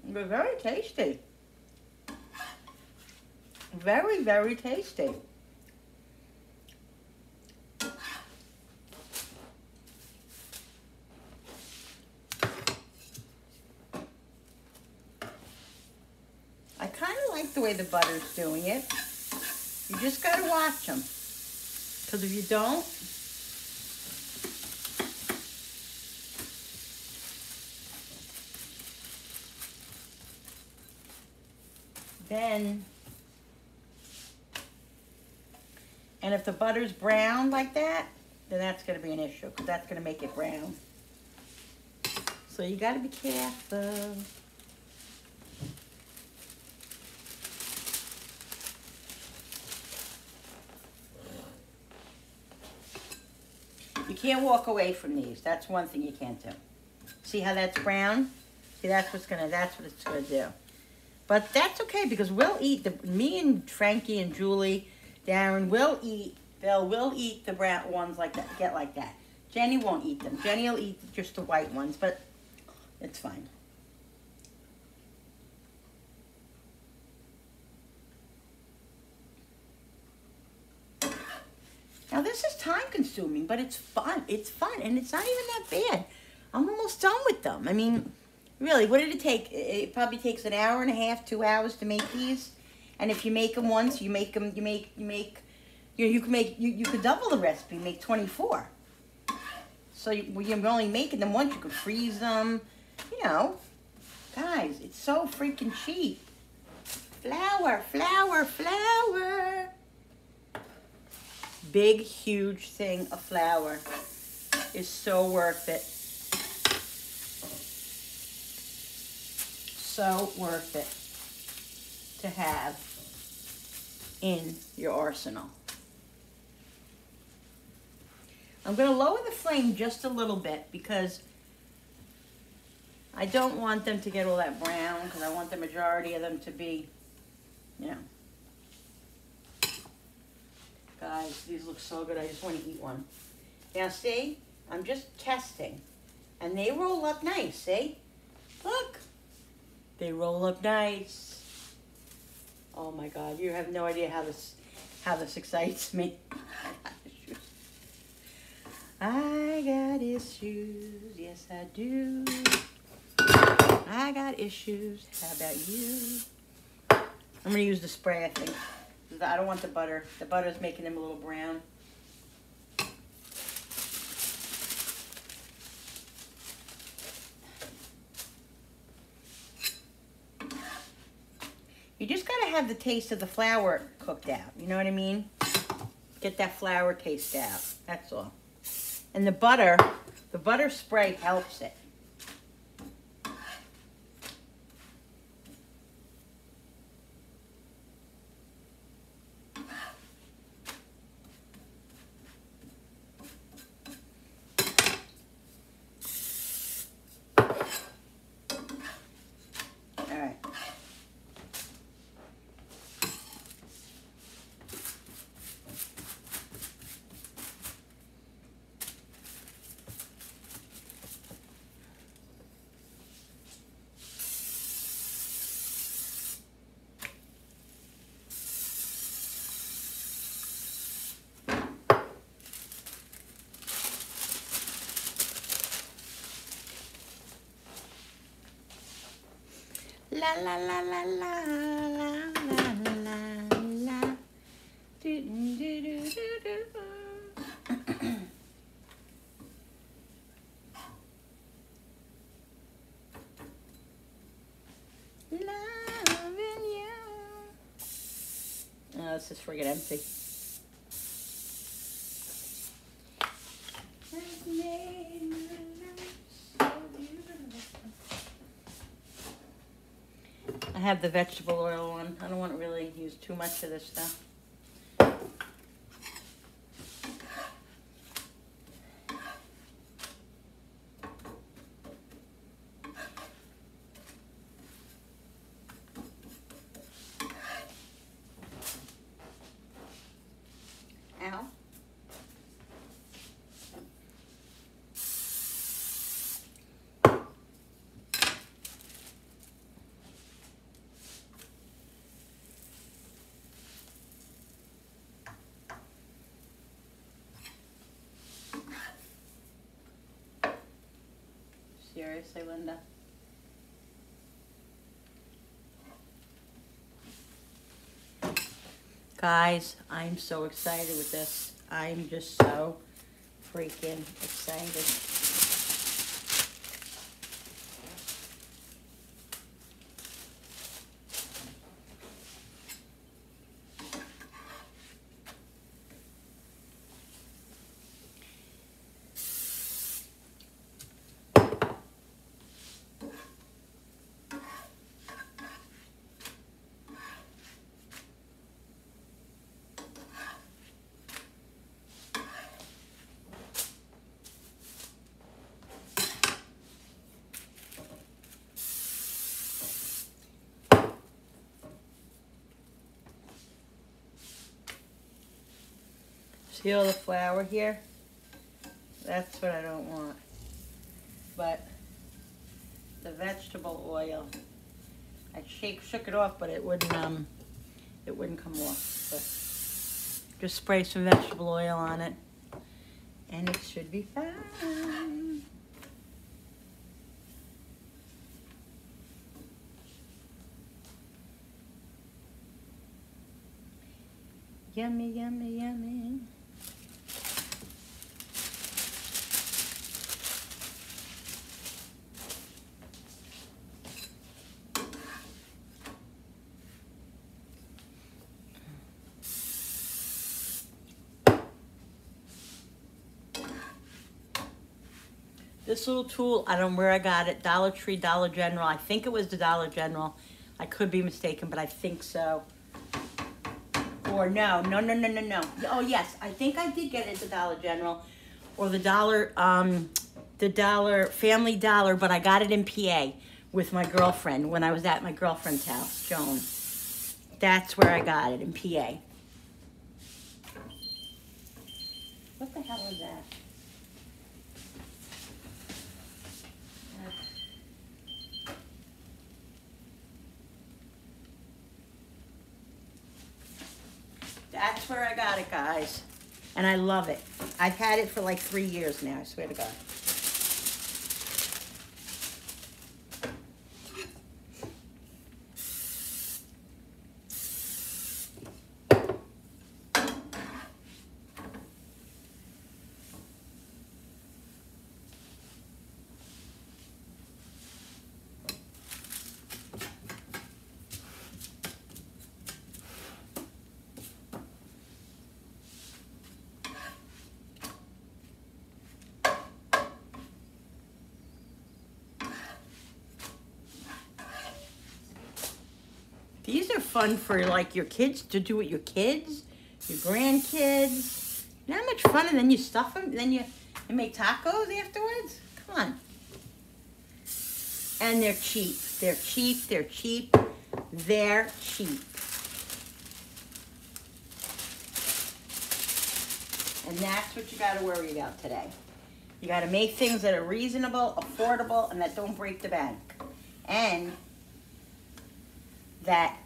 They're very tasty. Very, very tasty. I kind of like the way the butter's doing it. You just got to watch them. Because if you don't, and if the butter's brown like that, then that's going to be an issue because that's going to make it brown. So you got to be careful. You can't walk away from these. That's one thing you can't do. See how that's brown? See, that's what it's gonna do. But that's okay because we'll eat me and Frankie and Julie, Darren will eat. We'll eat the brown ones like that. Get like that. Jenny won't eat them. Jenny will eat just the white ones, but it's fine. Now this is time consuming, but it's fun. It's fun, and it's not even that bad. I'm almost done with them. I mean, really, what did it take? It probably takes an hour and a half, 2 hours to make these. And if you make them once, you could double the recipe, make 24. So you're only making them once. You could freeze them. You know, guys, it's so freaking cheap. Flour, flour, flour. Big, huge thing of flour is so worth it. So worth it to have in your arsenal. I'm going to lower the flame just a little bit because I don't want them to get all that brown because I want the majority of them to be, you know. Guys, these look so good. I just want to eat one. Now, see? I'm just testing. And they roll up nice, see? Look. They roll up nice. Oh, my God. You have no idea how this excites me. I got issues. Yes, I do. I got issues. How about you? I'm going to use the spray, I think. I don't want the butter. The butter's making them a little brown. You just gotta have the taste of the flour cooked out. You know what I mean? Get that flour taste out. That's all. And the butter spray helps it. La la la la la la la la la. Do do do do do. Loving you. Oh, this is friggin' empty. have the vegetable oil on. I don't want to really use too much of this stuff. Ow. Seriously, Linda? Guys, I'm so excited with this. I'm just so freaking excited. See all the flour here? That's what I don't want. But the vegetable oil, I shook it off, but it wouldn't come off. But just spray some vegetable oil on it, and it should be fine. Yummy, yummy, yummy. This little tool, I don't know where I got it, Dollar Tree, Dollar General. I think it was the Dollar General. I could be mistaken, but I think so. Or no. Oh yes, I think I did get it at the Dollar General or the Family Dollar, but I got it in PA with my girlfriend when I was at my girlfriend's house, Joan. That's where I got it, in PA. What the hell is that? That's where I got it, guys. And I love it. I've had it for like 3 years now, I swear to God. These are fun for like your kids to do with your kids, your grandkids. You know how much fun, and then you stuff them, and then you make tacos afterwards? Come on. And they're cheap. They're cheap, they're cheap, they're cheap. And that's what you gotta worry about today. You gotta make things that are reasonable, affordable, and that don't break the bank. And that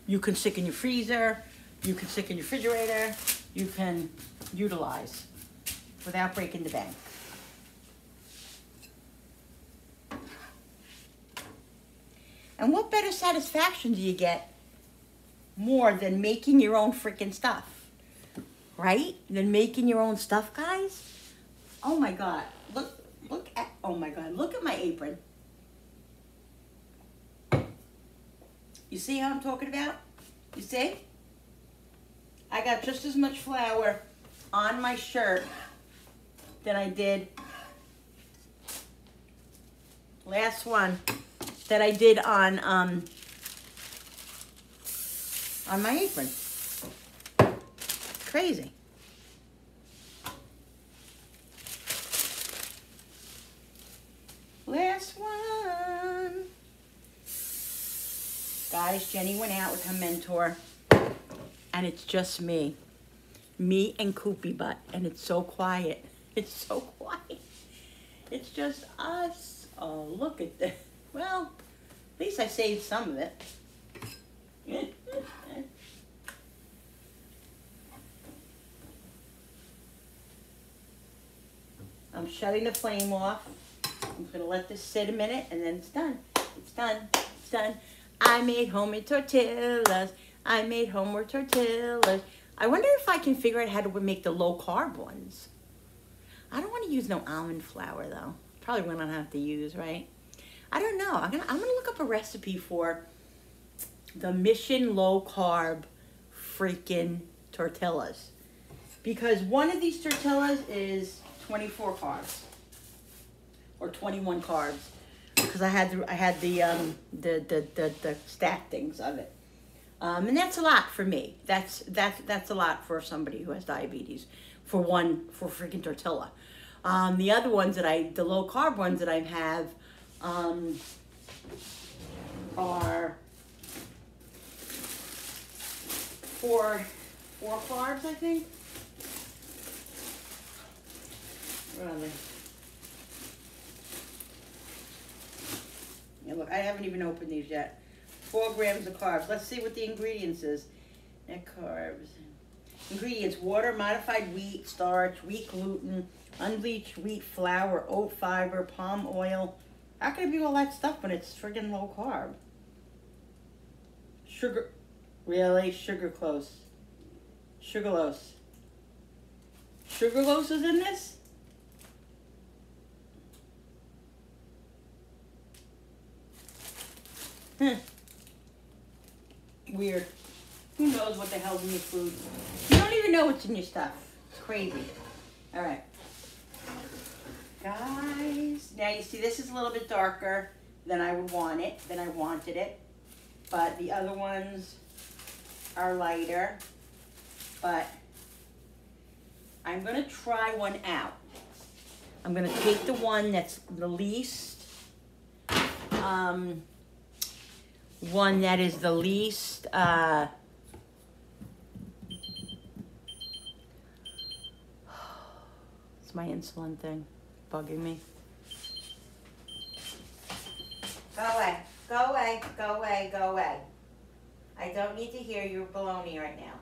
you can stick in your freezer, you can stick in your refrigerator, you can utilize without breaking the bank. And what better satisfaction do you get more than making your own freaking stuff? Right? Than making your own stuff, guys? Oh my God, look at my apron. You see how I'm talking about? You see? I got just as much flour on my shirt than I did last one that I did on my apron. Crazy. Last one. Guys, Jenny went out with her mentor, and it's just me. Me and Koopy Butt, and it's so quiet. It's so quiet. It's just us. Oh, look at this. Well, at least I saved some of it. I'm shutting the flame off. I'm gonna let this sit a minute, and then it's done. It's done. It's done. I made homemade tortillas. I made homemade tortillas. I wonder if I can figure out how to make the low carb ones. I don't want to use no almond flour though. Probably what I have to use, right? I don't know. I'm gonna look up a recipe for the Mission low carb freaking tortillas, because one of these tortillas is 24 carbs or 21 carbs, because I had the stack things of it. And that's a lot for me. That's a lot for somebody who has diabetes for freaking tortilla. The other ones the low carb ones that I have, are four carbs, I think. Where are they? Yeah, look, I haven't even opened these yet. 4 grams of carbs. Let's see what the ingredients is. Net carbs. Ingredients: water, modified wheat starch, wheat gluten, unbleached wheat flour, oat fiber, palm oil. How can it be all that stuff when it's friggin' low carb? Sugar. Really? Sugarclose. Sugarlose. Sugarlose is in this? Weird. Who knows what the hell's in your food? You don't even know what's in your stuff. It's crazy. All right. Guys, now you see this is a little bit darker than I would want it, than I wanted it. But the other ones are lighter. But I'm going to try one out. I'm going to take the one that's the least, one that is the least, it's my insulin thing bugging me. Go away, go away, go away, go away. I don't need to hear your baloney right now.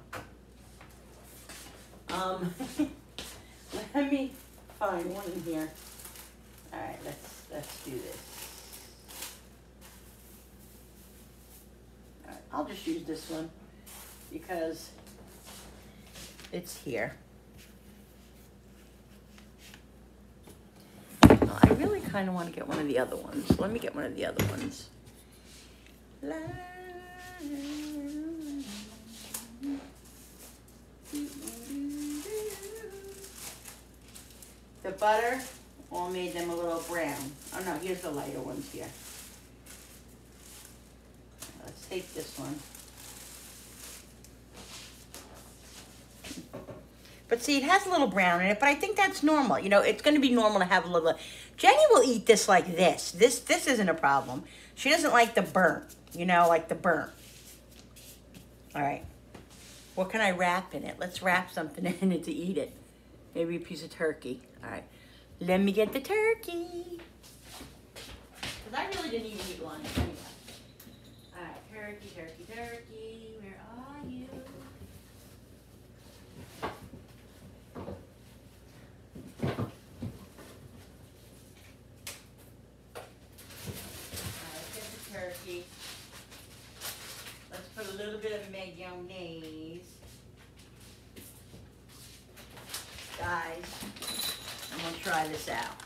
Let me find one in here. All right, let's do this. All right, I'll just use this one because it's here. Oh, I really kind of want to get one of the other ones. Let me get one of the other ones. The butter all made them a little brown. Oh no, here's the lighter ones here. Let's take this one. But see, it has a little brown in it, but I think that's normal. You know, it's going to be normal to have a little. Jenny will eat this like this. This isn't a problem. She doesn't like the burnt, you know, like the burnt. All right. What can I wrap in it? Let's wrap something in it to eat it. Maybe a piece of turkey. All right. Let me get the turkey. Because I really didn't even eat lunch anyway. All right. Turkey, turkey, turkey. Where are you? Turkey. Let's put a little bit of mayonnaise. Guys, I'm gonna try this out.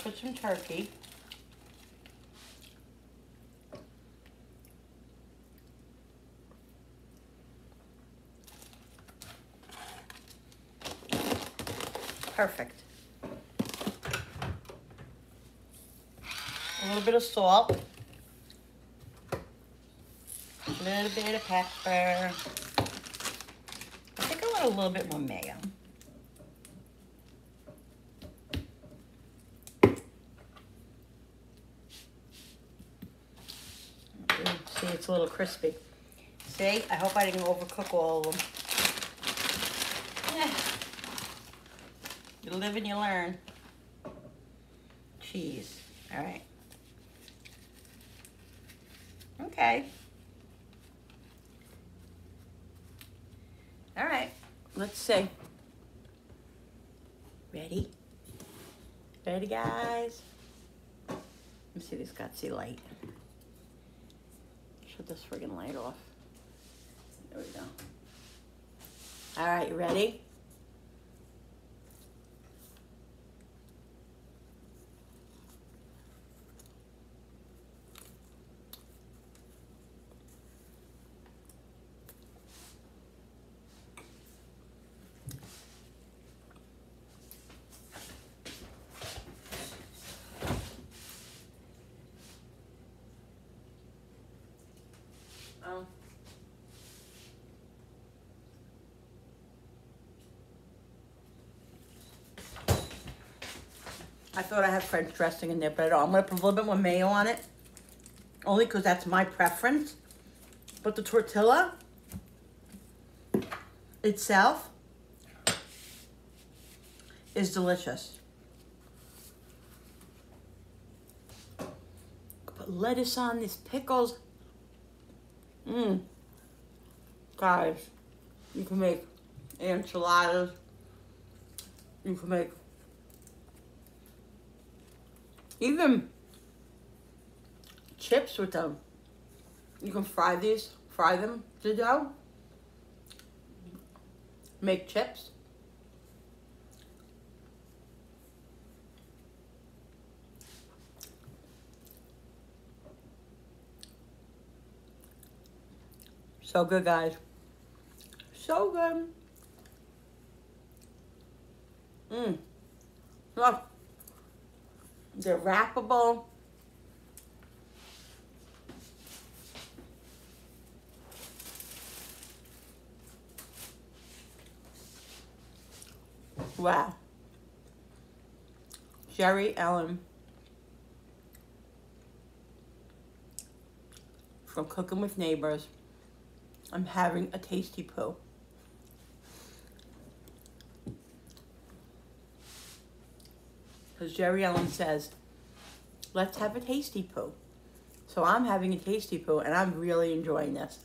put some turkey. Perfect. A little bit of salt. A little bit of pepper. I think I want a little bit more mayo. See, it's a little crispy. See, I hope I didn't overcook all of them. Yeah. You live and you learn. Cheese. All right. Okay. All right. Let's see. Ready? Ready, guys? Let me see this gutsy light. Shut this friggin' light off. There we go. All right, you ready? I thought I had French dressing in there, but I don't. I'm going to put a little bit more mayo on it. Only because that's my preference. But the tortilla itself is delicious. Put lettuce on this, pickles. Guys, you can make enchiladas. You can make even chips with them. You can fry them to dough. Make chips. So good, guys. So good. Look. They're wrappable. Wow. Jerry Ellen from Cooking with Neighbors. I'm having a tasty poo. Because Jerry Ellen says, let's have a tasty poo. So I'm having a tasty poo, and I'm really enjoying this.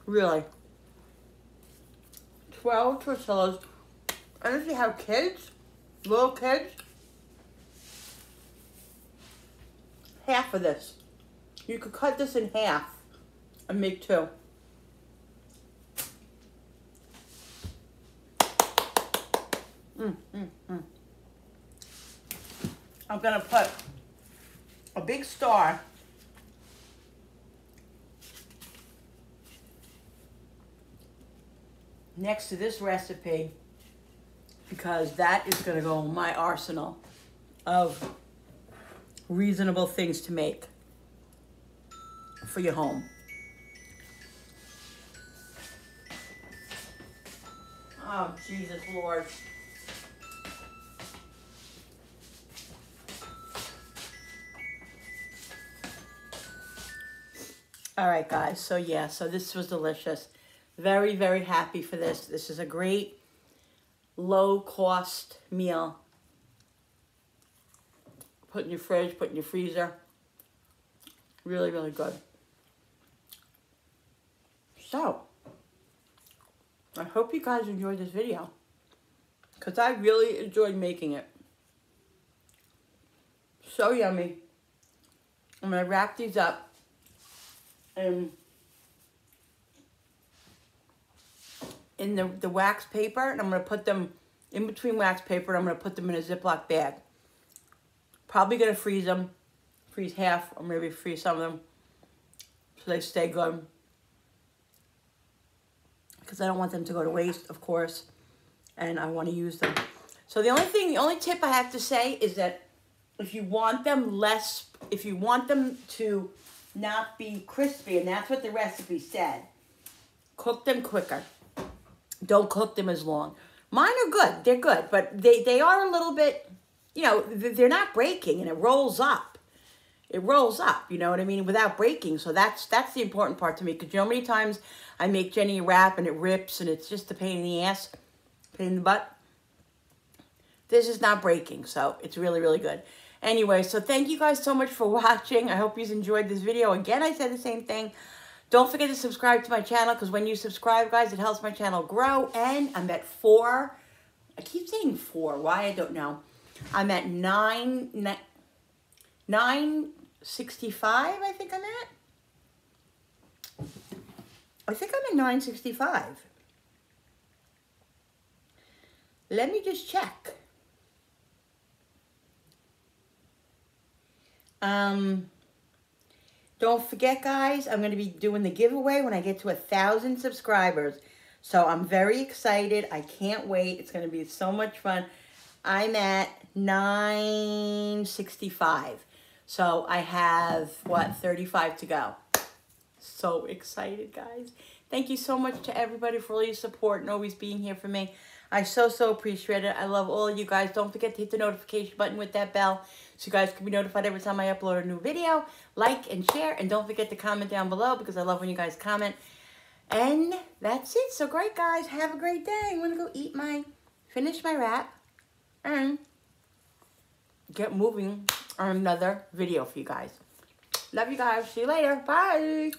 Really. 12 tortillas. And if you have kids, little kids, half of this. You could cut this in half and make 2. I'm gonna put a big star next to this recipe because that is gonna go in my arsenal of reasonable things to make for your home. Oh, Jesus Lord. All right, guys. So, yeah. So, this was delicious. Very, very happy for this. This is a great low-cost meal. Put in your fridge, put in your freezer. Really, really good. So, I hope you guys enjoyed this video. Because I really enjoyed making it. So yummy. I'm going to wrap these up in the wax paper, and I'm going to put them in between wax paper, and I'm going to put them in a Ziploc bag. Probably going to freeze them. Freeze half, or maybe freeze some of them, so they stay good. Because I don't want them to go to waste, of course. And I want to use them. So the only tip I have to say is that if you want them to not be crispy, and that's what the recipe said, cook them quicker. Don't cook them as long. Mine are good. They're good, but they are a little bit, you know, they're not breaking, and it rolls up. It rolls up, you know what I mean, without breaking. So that's the important part to me, because you know how many times I make Jenny a wrap and it rips and it's just a pain in the ass, pain in the butt. This is not breaking, so it's really, really good. Anyway, so thank you guys so much for watching. I hope you enjoyed this video. Again, I said the same thing. Don't forget to subscribe to my channel, because when you subscribe, guys, it helps my channel grow. And I'm at 4. I keep saying 4. Why? I don't know. I'm at 965, I think I'm at. I think I'm at 965. Let me just check. Don't forget, guys, I'm going to be doing the giveaway when I get to 1,000 subscribers. So I'm very excited. I can't wait. It's going to be so much fun. I'm at 965. So I have, what, 35 to go. So excited, guys. Thank you so much to everybody for all your support and always being here for me. I so appreciate it. I love all of you guys. Don't forget to hit the notification button with that bell so you guys can be notified every time I upload a new video. Like and share. And don't forget to comment down below, because I love when you guys comment. And that's it. So great, guys. Have a great day. I'm going to go finish my wrap and get moving on another video for you guys. Love you guys. See you later. Bye.